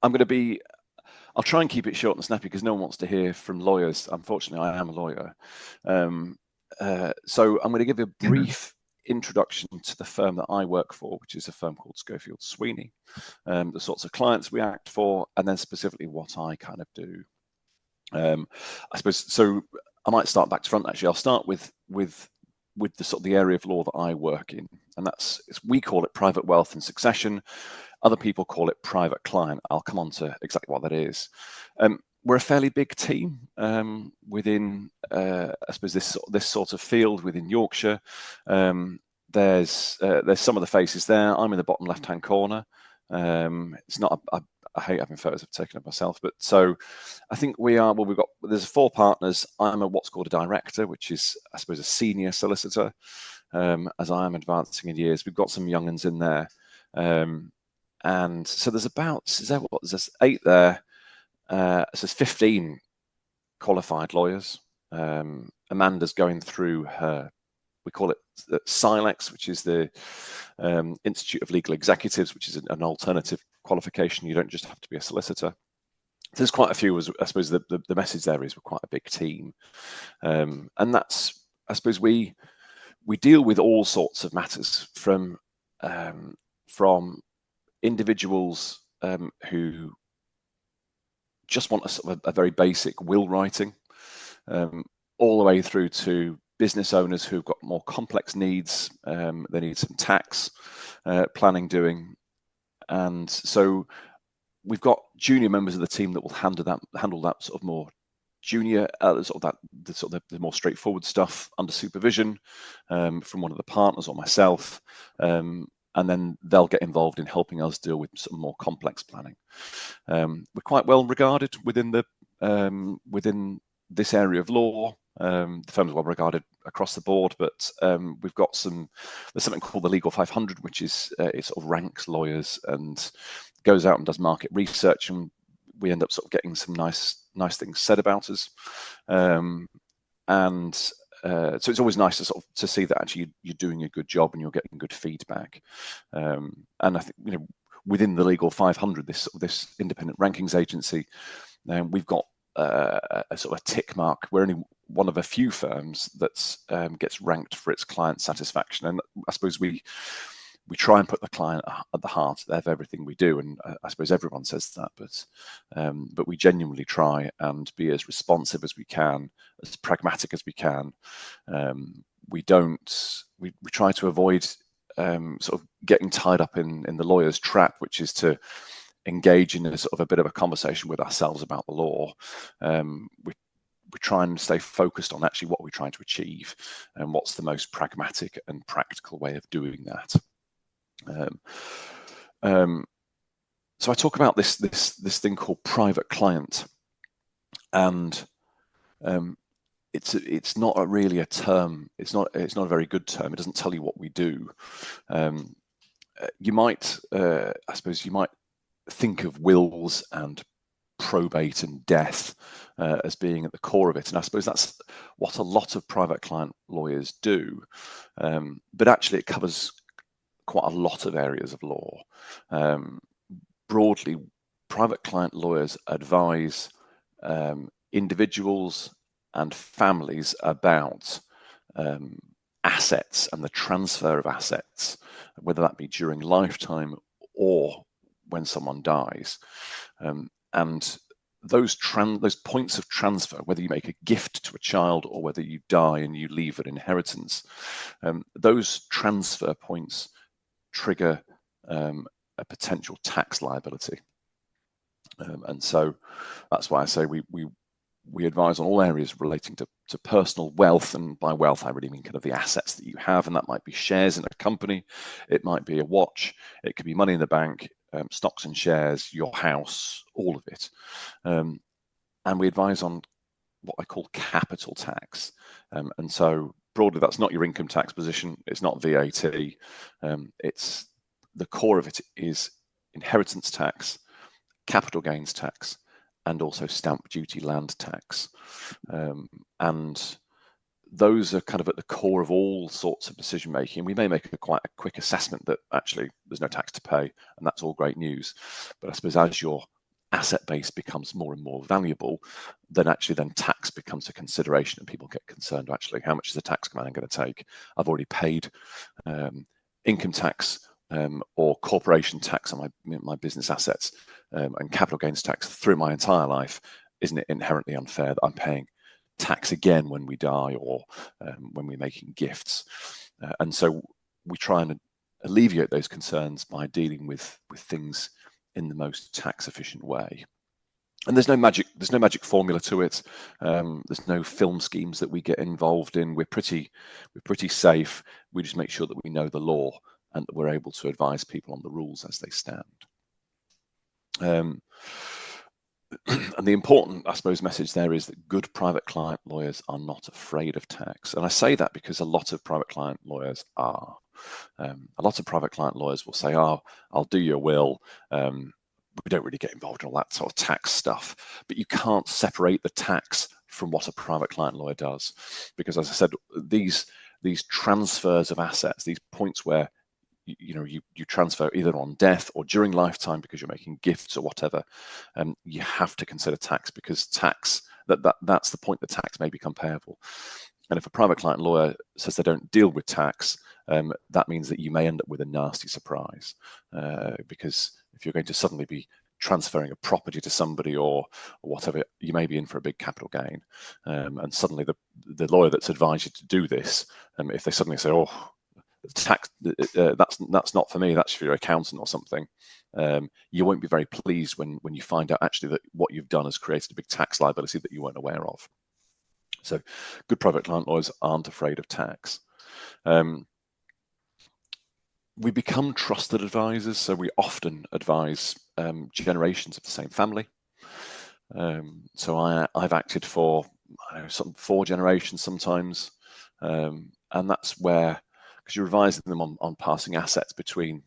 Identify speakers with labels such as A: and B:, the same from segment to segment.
A: I'll try and keep it short and snappy because no one wants to hear from lawyers. Unfortunately, I am a lawyer. So I'm going to give a brief introduction to the firm that I work for, which is a firm called Schofield Sweeney, the sorts of clients we act for, and then specifically what I kind of do. I suppose so. I might start back to front. Actually, I'll start with the sort of the area of law that I work in, and we call it private wealth and succession. Other people call it private client. I'll come on to exactly what that is. We're a fairly big team within, I suppose, this sort of field within Yorkshire. There's some of the faces there. I'm in the bottom left-hand corner. It's not. I hate having photos I've taken of myself, but so I think we are. Well, there's 4 partners. I'm what's called a director, which is, I suppose, a senior solicitor. As I am advancing in years, we've got some young uns in there. And so there's 8 there. So there's 15 qualified lawyers. Amanda's going through we call it the SILEX, which is the Institute of Legal Executives, which is an alternative qualification. You don't just have to be a solicitor. There's quite a few. I suppose the message there is we're quite a big team, and that's, I suppose, we deal with all sorts of matters from individuals who just want a very basic will writing, all the way through to business owners who've got more complex needs. They need some tax planning doing, and so we've got junior members of the team that will handle that sort of more junior, the more straightforward stuff under supervision from one of the partners or myself. And then they'll get involved in helping us deal with some more complex planning. We're quite well regarded within this area of law. The firm is well regarded across the board, but there's something called the Legal 500, which is it sort of ranks lawyers and goes out and does market research, and we end up sort of getting some nice things said about us. So it's always nice to see that actually you're doing a good job and you're getting good feedback. And I think, within the Legal 500, this independent rankings agency, we've got a sort of a tick mark. We're only one of a few firms that gets ranked for its client satisfaction, and I suppose we try and put the client at the heart of everything we do, and I suppose everyone says that, but we genuinely try and be as responsive as we can, as pragmatic as we can. We try to avoid sort of getting tied up in the lawyer's trap, which is to engage in a sort of a bit of a conversation with ourselves about the law. We try and stay focused on actually what we're trying to achieve and what's the most pragmatic and practical way of doing that. So I talk about this thing called private client, and it's not really a term. It's not a very good term. It doesn't tell you what we do. You might, I suppose, think of wills and probate and death as being at the core of it, and I suppose that's what a lot of private client lawyers do. But actually, it covers quite a lot of areas of law. Broadly, private client lawyers advise individuals and families about assets and the transfer of assets, whether that be during lifetime or when someone dies. And those points of transfer, whether you make a gift to a child or whether you die and you leave an inheritance, those transfer points trigger a potential tax liability. And so that's why I say we advise on all areas relating to personal wealth, and by wealth I really mean kind of the assets that you have, and that might be shares in a company, it might be a watch, it could be money in the bank, stocks and shares, your house, all of it. And we advise on what I call capital tax. And so broadly, that's not your income tax position, it's not VAT, it's the core of it is inheritance tax, capital gains tax, and also stamp duty land tax. And those are kind of at the core of all sorts of decision making. We may make quite a quick assessment that actually there's no tax to pay, and that's all great news. But I suppose as you're asset base becomes more and more valuable, then actually then tax becomes a consideration, and people get concerned, actually, how much is the tax man going to take? I've already paid income tax or corporation tax on my business assets and capital gains tax through my entire life. Isn't it inherently unfair that I'm paying tax again when we die, or when we're making gifts? And so we try and alleviate those concerns by dealing with things in the most tax efficient way. And there's no magic formula to it. There's no film schemes that we get involved in. We're pretty safe. We just make sure that we know the law and that we're able to advise people on the rules as they stand. And the important, I suppose, message there is that good private client lawyers are not afraid of tax. And I say that because a lot of private client lawyers are. A lot of private client lawyers will say, "Oh, I'll do your will." We don't really get involved in all that sort of tax stuff, but you can't separate the tax from what a private client lawyer does, because, as I said, these transfers of assets, these points where you transfer either on death or during lifetime because you're making gifts or whatever, you have to consider tax, because that's the point that tax may become payable. And if a private client lawyer says they don't deal with tax, that means that you may end up with a nasty surprise, because if you're going to suddenly be transferring a property to somebody or whatever, you may be in for a big capital gain, and suddenly the lawyer that's advised you to do this, if they suddenly say, "Oh, tax, that's not for me, that's for your accountant or something," you won't be very pleased when you find out actually that what you've done has created a big tax liability that you weren't aware of. So good private client lawyers aren't afraid of tax. We become trusted advisors, so we often advise generations of the same family. So I've acted for, I don't know, some 4 generations sometimes, and that's where, because you're advising them on passing assets between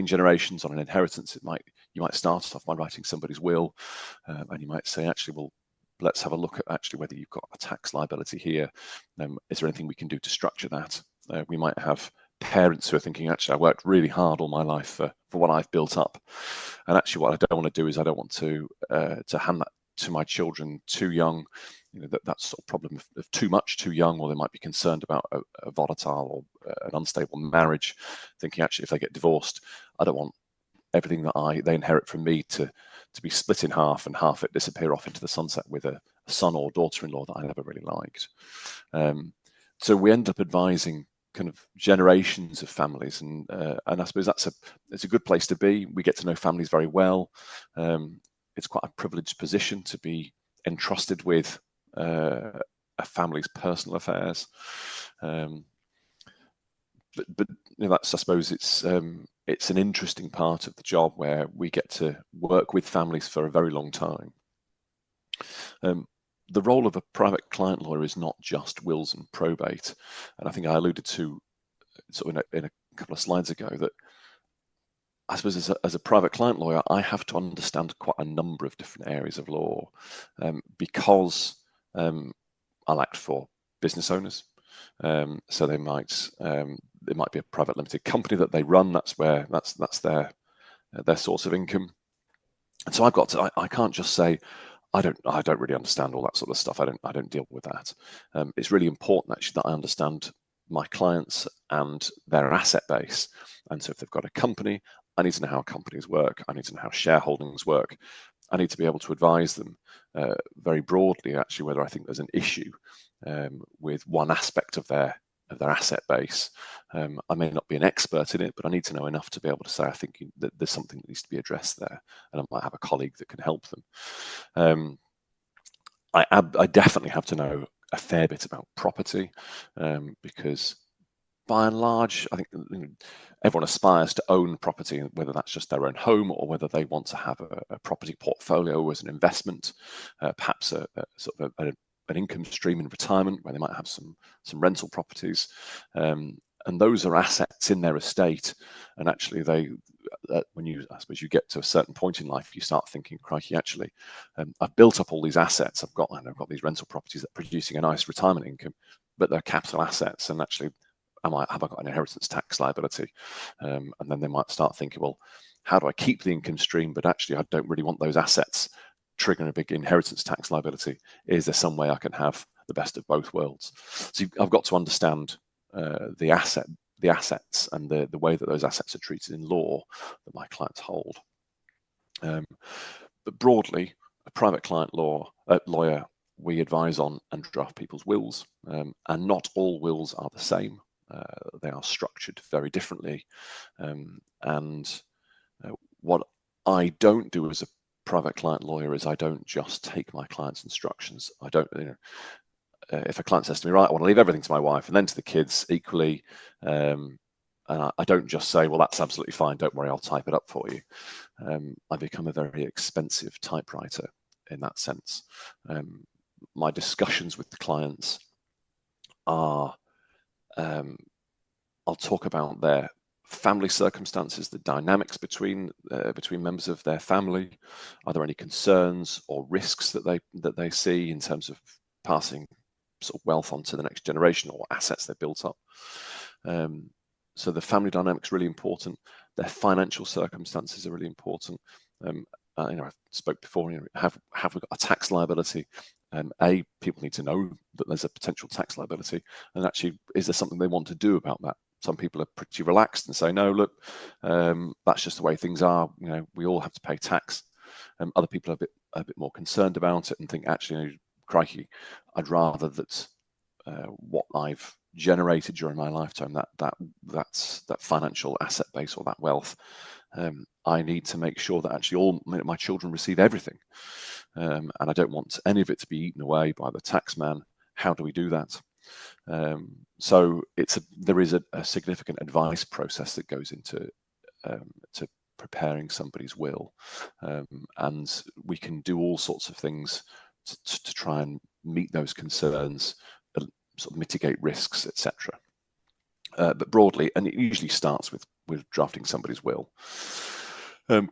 A: generations on an inheritance. You might start off by writing somebody's will, and you might say, actually, well, let's have a look at actually whether you've got a tax liability here. Is there anything we can do to structure that? We might have parents who are thinking, actually, I worked really hard all my life for what I've built up, and actually what I don't want to do is I don't want to hand that to my children too young. That sort of problem of too much too young, or they might be concerned about a volatile or an unstable marriage, thinking, actually, if they get divorced, I don't want everything that they inherit from me to be split in half and half it disappear off into the sunset with a son or daughter-in-law that I never really liked. So we end up advising kind of generations of families, and I suppose it's a good place to be. We get to know families very well. It's quite a privileged position to be entrusted with a family's personal affairs. But that's, I suppose, it's an interesting part of the job where we get to work with families for a very long time. The role of a private client lawyer is not just wills and probate, and I think I alluded to sort of in a couple of slides ago that I suppose as a private client lawyer, I have to understand quite a number of different areas of law, because I'll act for business owners. So they might be a private limited company that they run. That's their source of income. And so I can't just say, I don't really understand all that sort of stuff. I don't deal with that. It's really important actually that I understand my clients and their asset base. And so if they've got a company, I need to know how companies work. I need to know how shareholdings work. I need to be able to advise them very broadly, actually, whether I think there's an issue with one aspect of their asset base. I may not be an expert in it, but I need to know enough to be able to say, I think that there's something that needs to be addressed there, and I might have a colleague that can help them. I definitely have to know a fair bit about property, because by and large, I think everyone aspires to own property, whether that's just their own home or whether they want to have a property portfolio as an investment, perhaps a sort of an income stream in retirement where they might have some rental properties, and those are assets in their estate. And actually, when I suppose you get to a certain point in life, you start thinking, crikey, actually, I've built up all these assets. I've got these rental properties that are producing a nice retirement income, but they're capital assets, and actually, have I got an inheritance tax liability? And then they might start thinking, well, how do I keep the income stream, but actually I don't really want those assets triggering a big inheritance tax liability? Is there some way I can have the best of both worlds? So I've got to understand the assets and the way that those assets are treated in law that my clients hold. But broadly, a private client lawyer, we advise on and draft people's wills, and not all wills are the same. They are structured very differently, and what I don't do as a private client lawyer is I don't just take my client's instructions. I don't, if a client says to me, right, I want to leave everything to my wife and then to the kids equally, and I don't just say, well, that's absolutely fine, don't worry, I'll type it up for you. I become a very expensive typewriter in that sense. My discussions with the clients are, I'll talk about their family circumstances, the dynamics between members of their family. Are there any concerns or risks that they see in terms of passing sort of wealth on to the next generation, or assets they've built up? So the family dynamics are really important. Their financial circumstances are really important. I spoke before. Have we got a tax liability? People need to know that there's a potential tax liability, and actually, is there something they want to do about that? Some people are pretty relaxed and say, no, look, that's just the way things are. We all have to pay tax. Other people are a bit more concerned about it and think, actually, crikey, I'd rather that what I've generated during my lifetime, that financial asset base or that wealth, I need to make sure that actually all my children receive everything, and I don't want any of it to be eaten away by the tax man. How do we do that? So there is a significant advice process that goes into to preparing somebody's will, and we can do all sorts of things to try and meet those concerns, sort of mitigate risks, etc. But broadly, and it usually starts with drafting somebody's will.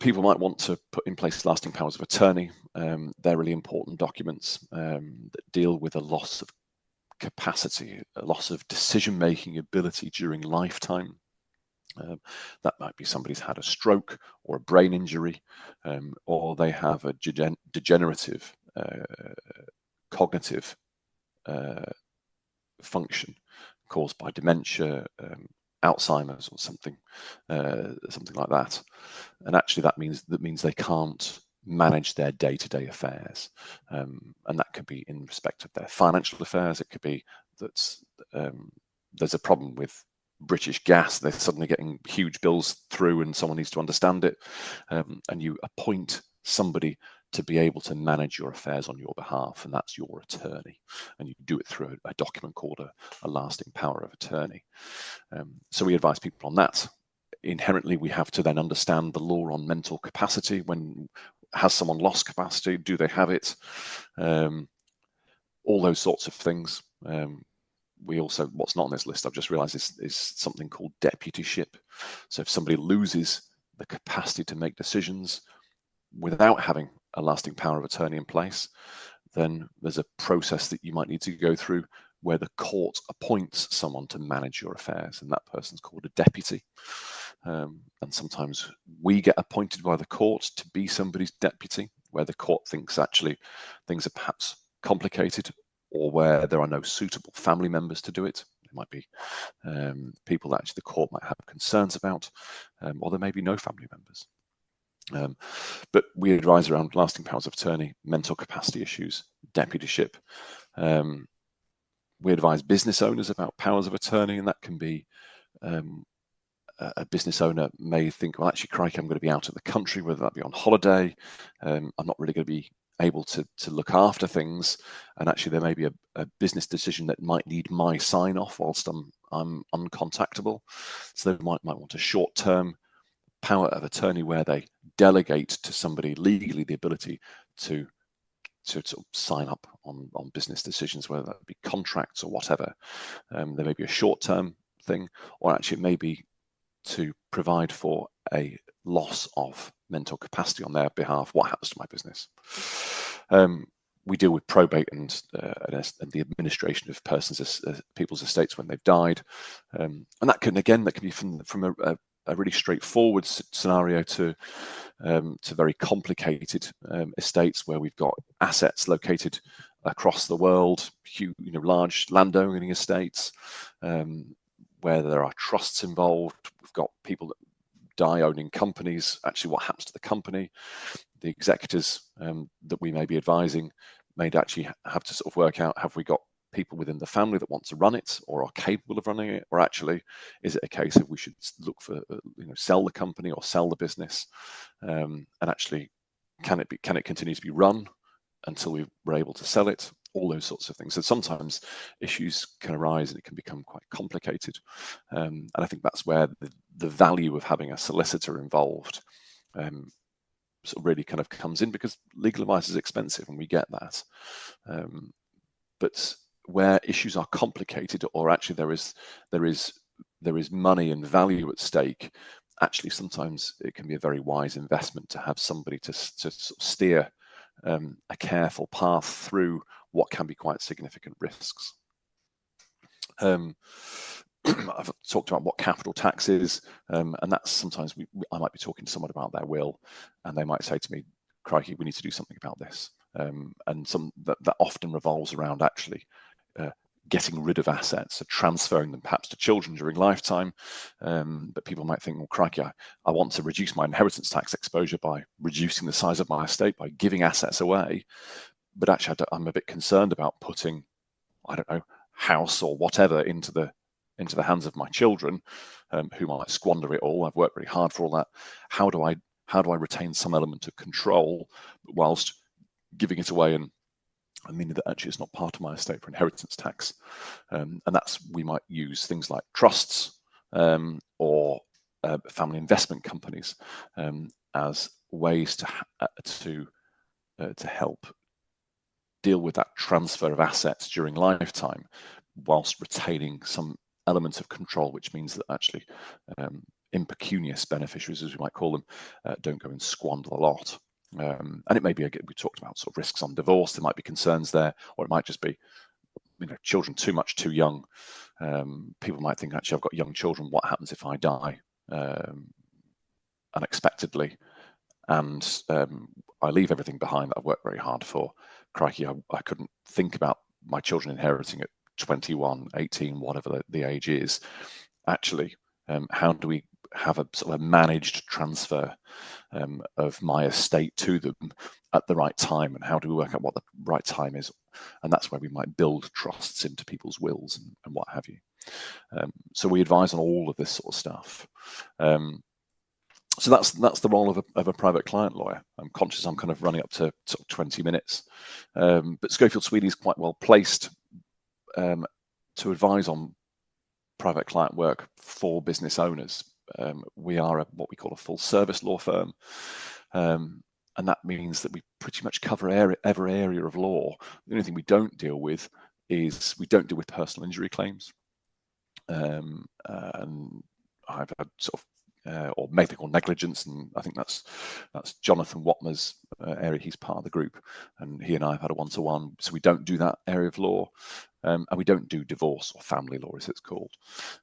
A: People might want to put in place lasting powers of attorney. They're really important documents that deal with a loss of capacity, a loss of decision-making ability during lifetime. That might be somebody's had a stroke or a brain injury, or they have a degenerative cognitive function caused by dementia, Alzheimer's, or something like that. And actually, that means they can't manage their day-to-day affairs, and that could be in respect of their financial affairs. It could be that there's a problem with British Gas. They're suddenly getting huge bills through, and someone needs to understand it, and you appoint somebody to be able to manage your affairs on your behalf, and that's your attorney, and you do it through a document called a lasting power of attorney. So we advise people on that. Inherently, we have to then understand the law on mental capacity. When has someone lost capacity? Do they have it? All those sorts of things. We also, what's not on this list, I've just realized, is something called deputyship. So if somebody loses the capacity to make decisions without having a lasting power of attorney in place, then there's a process that you might need to go through where the court appoints someone to manage your affairs, and that person's called a deputy. And sometimes we get appointed by the court to be somebody's deputy, where the court thinks actually things are perhaps complicated, or where there are no suitable family members to do it. There might be people that actually the court might have concerns about, or there may be no family members. But we advise around lasting powers of attorney, mental capacity issues, deputyship. We advise business owners about powers of attorney, and that can be a business owner may think, well, actually, crikey, I'm going to be out of the country, whether that be on holiday. I'm not really going to be able to look after things, and actually there may be a business decision that might need my sign off whilst I'm uncontactable. So they might want a short-term power of attorney where they delegate to somebody legally the ability to sort of sign up on business decisions, whether that be contracts or whatever. There may be a short-term thing, or actually it may be to provide for a loss of mental capacity on their behalf. What happens to my business? We deal with probate and the administration of people's estates when they've died, and that can be from really straightforward scenario to very complicated estates where we've got assets located across the world, large landowning estates, where there are trusts involved. We've got people that die owning companies. Actually, what happens to the company? The executors that we may be advising may actually have to sort of work out, have we got people within the family that want to run it or are capable of running it, or actually is it a case of we should look for sell the company or sell the business, and actually can it continue to be run until we're able to sell it? All those sorts of things. So sometimes issues can arise and it can become quite complicated, and I think that's where the value of having a solicitor involved sort of really kind of comes in, because legal advice is expensive and we get that, but where issues are complicated, or actually there is money and value at stake, actually sometimes it can be a very wise investment to have somebody to sort of steer a careful path through what can be quite significant risks. I've talked about what capital tax is, and that's sometimes I might be talking to someone about their will, and they might say to me, "Crikey, we need to do something about this." And that often revolves around actually getting rid of assets, so transferring them perhaps to children during lifetime. But people might think, well, crikey, I want to reduce my inheritance tax exposure by reducing the size of my estate, by giving assets away. But actually, I'm a bit concerned about putting, I don't know, house or whatever into the hands of my children, who might squander it all. I've worked very hard for all that. How do I retain some element of control whilst giving it away and meaning that actually it's not part of my estate for inheritance tax? And we might use things like trusts or family investment companies as ways to help deal with that transfer of assets during lifetime, whilst retaining some element of control, which means that actually impecunious beneficiaries, as we might call them, don't go and squander the lot. And it may be, again, we talked about sort of risks on divorce. There might be concerns there, or it might just be, children too young. People might think, actually, I've got young children. What happens if I die unexpectedly, and I leave everything behind that I've worked very hard for? Crikey, I couldn't think about my children inheriting at 21, 18, whatever the age is. Actually, how do we have a sort of a managed transfer of my estate to them at the right time, and how do we work out what the right time is? And that's where we might build trusts into people's wills and what have you. So we advise on all of this sort of stuff. So that's the role of a private client lawyer. I'm conscious I'm kind of running up to sort of 20 minutes, but Schofield Sweeney is quite well placed to advise on private client work for business owners. We are what we call a full service law firm, and that means that we pretty much cover every area of law. The only thing we don't deal with is personal injury claims, and I've had sort of or medical negligence, and I think that's Jonathan Watmer's area. He's part of the group, and he and I have had a one-to-one. So we don't do that area of law, and we don't do divorce or family law, as it's called.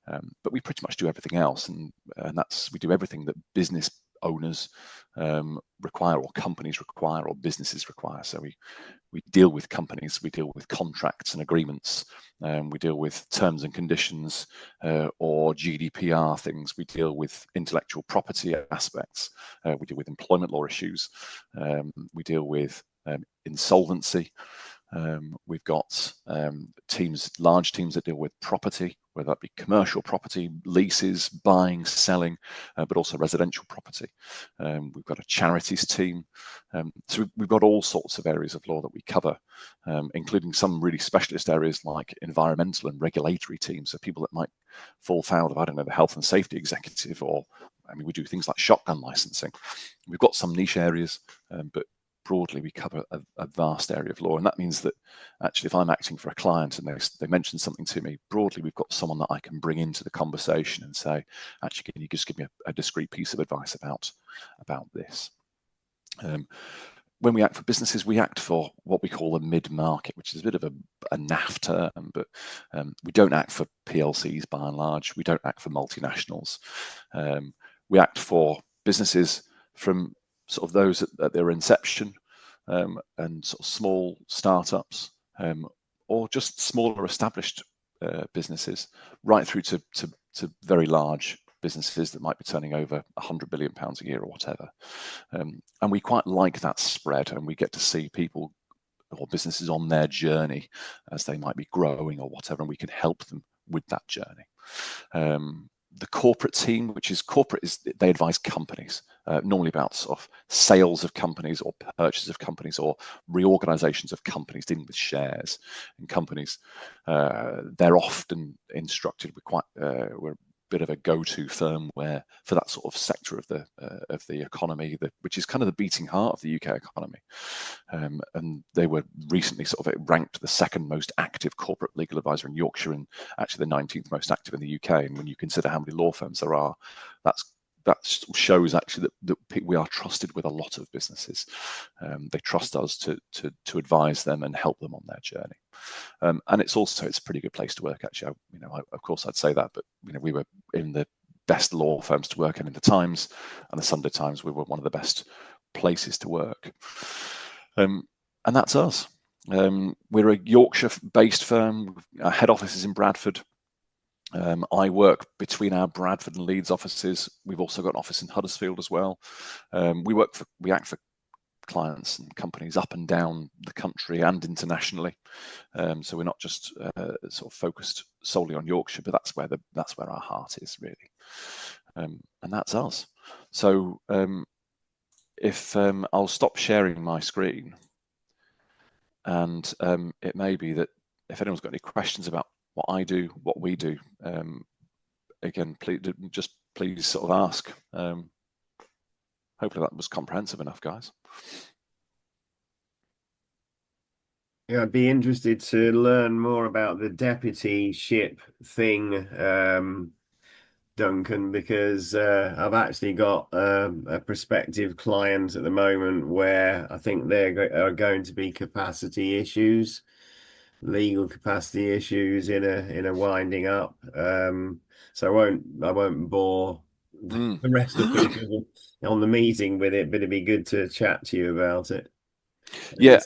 A: But we pretty much do everything else, and we do everything that business owners require, or companies require, or businesses require. So we deal with companies, we deal with contracts and agreements, we deal with terms and conditions, or GDPR things. We deal with intellectual property aspects. We deal with employment law issues. We deal with insolvency. We've got large teams that deal with property, whether that be commercial property, leases, buying, selling, but also residential property. We've got a charities team. So we've got all sorts of areas of law that we cover, including some really specialist areas like environmental and regulatory teams. So people that might fall foul of, I don't know, the health and safety executive, or, we do things like shotgun licensing. We've got some niche areas, but broadly we cover a vast area of law. And that means that actually, if I'm acting for a client and they mention something to me, broadly we've got someone that I can bring into the conversation and say, actually, can you just give me a discrete piece of advice about this? When we act for businesses, we act for what we call a mid-market, which is a bit of a naff term, but we don't act for PLCs by and large. We don't act for multinationals. we act for businesses from sort of those at their inception, and sort of small startups, or just smaller established businesses, right through to very large businesses that might be turning over £100 billion a year or whatever. And we quite like that spread, and we get to see people or businesses on their journey as they might be growing or whatever, and we can help them with that journey. The corporate team, which is corporate, is they advise companies, normally about sort of sales of companies or purchase of companies or reorganizations of companies, dealing with shares in companies. They're often instructed. We're a bit of a go-to firm where for that sort of sector of the economy, which is kind of the beating heart of the UK economy. And they were recently sort of ranked the second most active corporate legal advisor in Yorkshire, and actually the 19th most active in the UK. And when you consider how many law firms there are, that shows actually that we are trusted with a lot of businesses. They trust us to advise them and help them on their journey. And it's a pretty good place to work, actually. Of course I'd say that, but we were in the best law firms to work in the Times, and the Sunday Times. We were one of the best places to work. And that's us. We're a Yorkshire-based firm. Our head office is in Bradford. I work between our Bradford and Leeds offices. We've also got an office in Huddersfield as well. We act for clients and companies up and down the country and internationally. So we're not just sort of focused solely on Yorkshire, but that's where our heart is, really. And that's us. So if I'll stop sharing my screen, and it may be that if anyone's got any questions about what I do, what we do, again, please sort of ask. Hopefully that was comprehensive enough, guys.
B: Yeah, I'd be interested to learn more about the deputyship thing, Duncan, because I've actually got a prospective client at the moment where I think there are going to be capacity issues, legal capacity issues in a winding up. So I won't bore the rest of people on the meeting with it, but it'd be good to chat to you about it.
A: Yeah,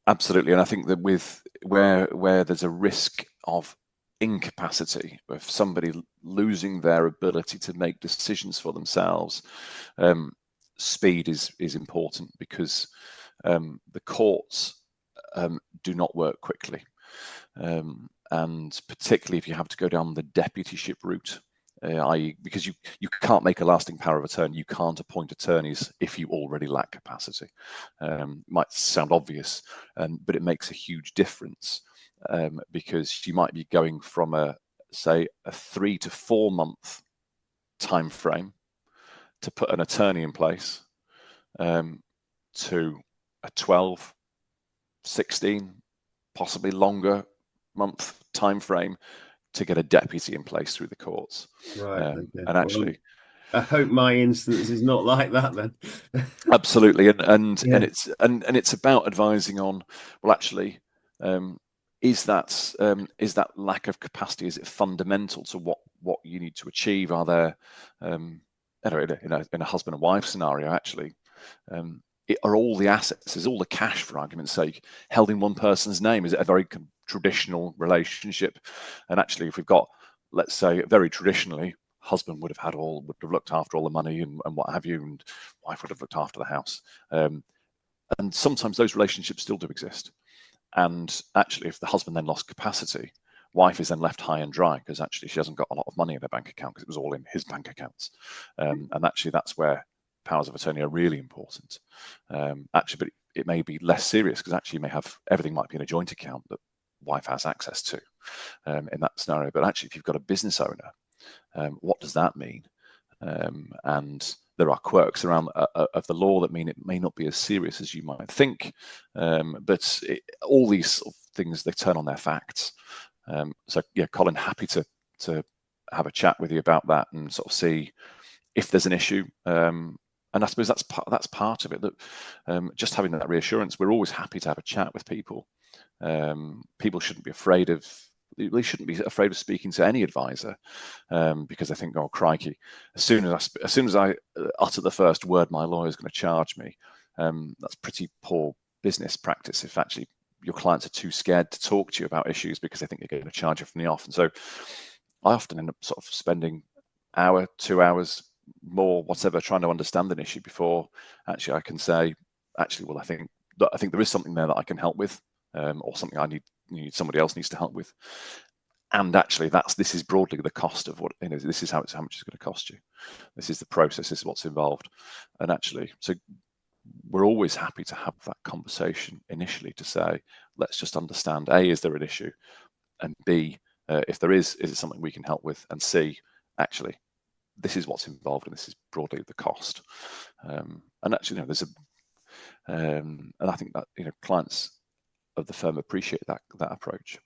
A: absolutely. And I think that with where there's a risk of incapacity, of somebody losing their ability to make decisions for themselves, speed is important, because the courts do not work quickly. And particularly if you have to go down the deputyship route, i.e. because you can't make a lasting power of attorney, you can't appoint attorneys if you already lack capacity. Might sound obvious, but it makes a huge difference, because you might be going from say a 3 to 4 month time frame to put an attorney in place, to a 12, 16, possibly longer month time frame to get a deputy in place through the courts.
B: Right. Okay.
A: And actually,
B: I hope my instance is not like that then.
A: Absolutely, and it's about advising on, well, actually, is that lack of capacity, is it fundamental to what you need to achieve? Are there, in a husband and wife scenario, actually, are all the assets, is all the cash, for argument's sake, held in one person's name? Is it a very traditional relationship? And actually, if we've got, let's say, very traditionally, husband would have looked after all the money and what have you, and wife would have looked after the house. And sometimes those relationships still do exist. And actually, if the husband then lost capacity, wife is then left high and dry, because actually she hasn't got a lot of money in her bank account, because it was all in his bank accounts. And actually, that's where powers of attorney are really important. Actually, but it may be less serious, because actually everything might be in a joint account that wife has access to, in that scenario. But actually, if you've got a business owner, what does that mean? And there are quirks around of the law that mean it may not be as serious as you might think, but all these sort of things, they turn on their facts. So yeah, Colin, happy to have a chat with you about that and sort of see if there's an issue. And I suppose that's part of it, that just having that reassurance. We're always happy to have a chat with people. People shouldn't be afraid of they shouldn't be afraid of speaking to any advisor, because they think, oh crikey, as soon as I utter the first word, my lawyer is going to charge me. That's pretty poor business practice if actually your clients are too scared to talk to you about issues because they think they're going to charge you from the off. And so I often end up sort of spending hour, 2 hours more, whatever, trying to understand an issue before actually I can say, actually, well, I think there is something there that I can help with, or something I need somebody else needs to help with. And actually, this is broadly the cost of what, this is how much it's going to cost you. This is the process. This is what's involved. And actually, so we're always happy to have that conversation initially to say, let's just understand, A, is there an issue? And B, if there is it something we can help with? And C, actually, this is what's involved, and this is broadly the cost. And actually, there's and I think that clients of the firm appreciate that approach.